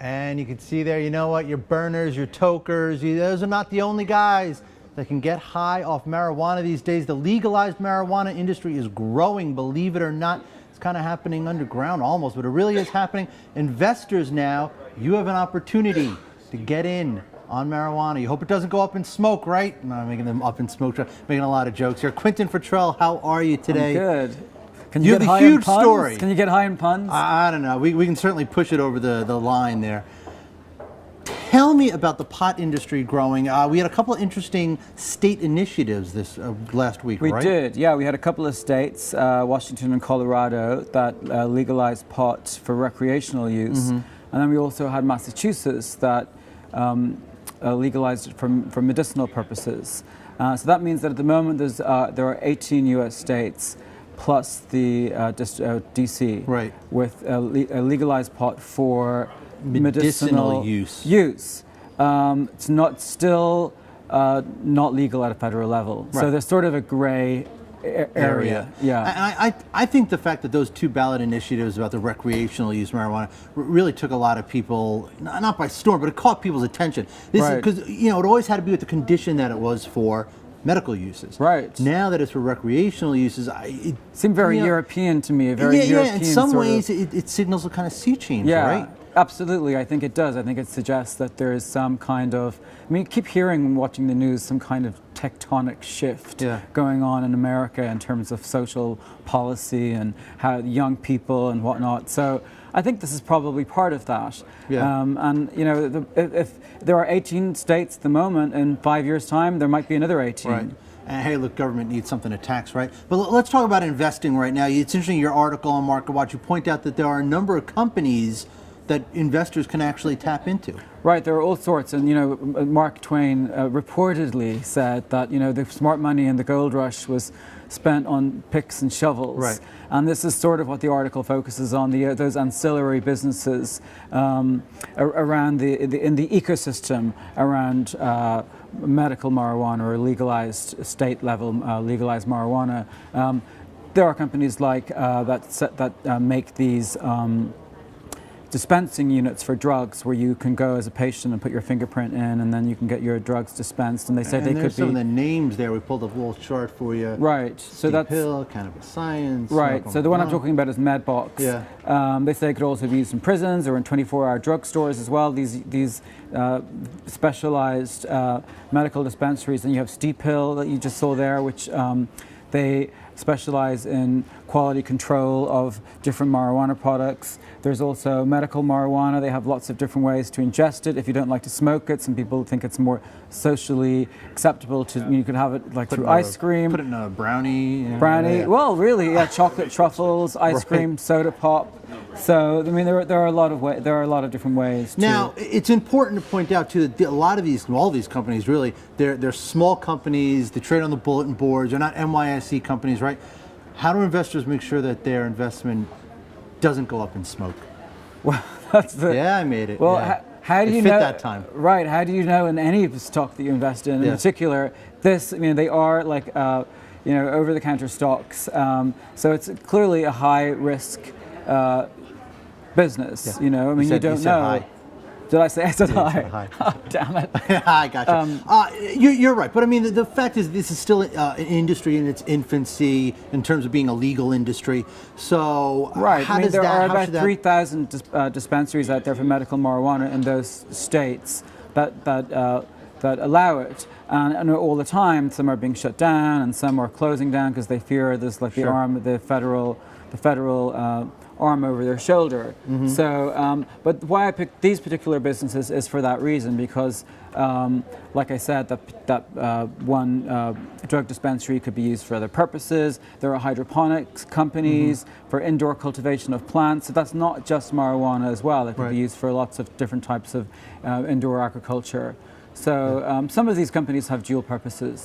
And you can see there, you know what, your burners, your tokers, those are not the only guys that can get high off marijuana these days. The legalized marijuana industry is growing, believe it or not. It's kind of happening underground almost, but it really is happening. Investors now, you have an opportunity to get in on marijuana. You hope it doesn't go up in smoke, right? No, I'm making them up in smoke, making a lot of jokes here. Quentin Futrell, how are you today? I'm good. Can you get have high a huge in puns? story. Can you get high in puns? I don't know. We can certainly push it over the line there. Tell me about the pot industry growing. We had a couple of interesting state initiatives this last week, right? We did, yeah. We had a couple of states, Washington and Colorado, that legalized pot for recreational use. And then we also had Massachusetts that legalized it for medicinal purposes. So that means that at the moment there are 18 U.S. states plus the D.C. right. with a legalized pot for medicinal use. It's not still not legal at a federal level. Right. So there's sort of a gray area. Yeah. And I think the fact that those two ballot initiatives about the recreational use of marijuana really took a lot of people, not by storm, but it caught people's attention. Because it always had to be with the condition that it was for medical uses. Right. Now that it's for recreational uses, it seemed very European to me. European. Yeah. In some ways, it signals a kind of sea change, right? Absolutely, I think it does. I think it suggests that there is some kind of, I mean, you keep hearing and watching the news, some kind of tectonic shift going on in America in terms of social policy and how young people and whatnot. So I think this is probably part of that. And if there are 18 states at the moment, in 5 years' time, there might be another 18. Right. And hey, look, government needs something to tax, right? But let's talk about investing right now. It's interesting, your article on Market Watch, you point out that there are a number of companies that investors can actually tap into. Right, there are all sorts, and Mark Twain reportedly said that the smart money in the gold rush was spent on picks and shovels. Right. And this is sort of what the article focuses on, those ancillary businesses around in the ecosystem around medical marijuana or legalized state level legalized marijuana. There are companies like that make these dispensing units for drugs where you can go as a patient and put your fingerprint in and then you can get your drugs dispensed, and they say they could be... some of the names there, we pulled a little chart for you. Right. So that's... pill, cannabis science... Right, so the one I'm talking about is MedBox. Yeah. They say it could also be used in prisons or in 24-hour drugstores as well, these specialized medical dispensaries. And you have Steepill that you just saw there, which they specialize in quality control of different marijuana products. There's also medical marijuana. They have lots of different ways to ingest it. If you don't like to smoke it, some people think it's more socially acceptable to, you could have it like through ice cream. Put it in a brownie. Brownie, well really, chocolate truffles, ice cream, soda pop. So, I mean, there are a lot of different ways. Now, it's important to point out too that all these companies really, they're small companies. They trade on the bulletin boards. They're not NYSE companies, right? How do investors make sure that their investment doesn't go up in smoke? Well, that's the... Yeah, I made it. Well, yeah. How do you know that time? Right. How do you know in any stock that you invest in particular? This, I mean, they are like over-the-counter stocks. So it's clearly a high-risk business. I mean, you don't know. High. Did I say I said high? High. Oh, damn it. I gotcha. You're right, but I mean, the fact is, this is still an industry in its infancy in terms of being a legal indry. So, right. How I mean, does there are that, about 3,000 dispensaries out there for medical marijuana in those states that allow it, and all the time. Some are being shut down, and some are closing down because they fear there's like the federal arm over their shoulder. So, but why I picked these particular businesses is for that reason, because, like I said, that one drug dispensary could be used for other purposes. There are hydroponics companies for indoor cultivation of plants. So that's not just marijuana as well. It could be used for lots of different types of indoor agriculture. So some of these companies have dual purposes.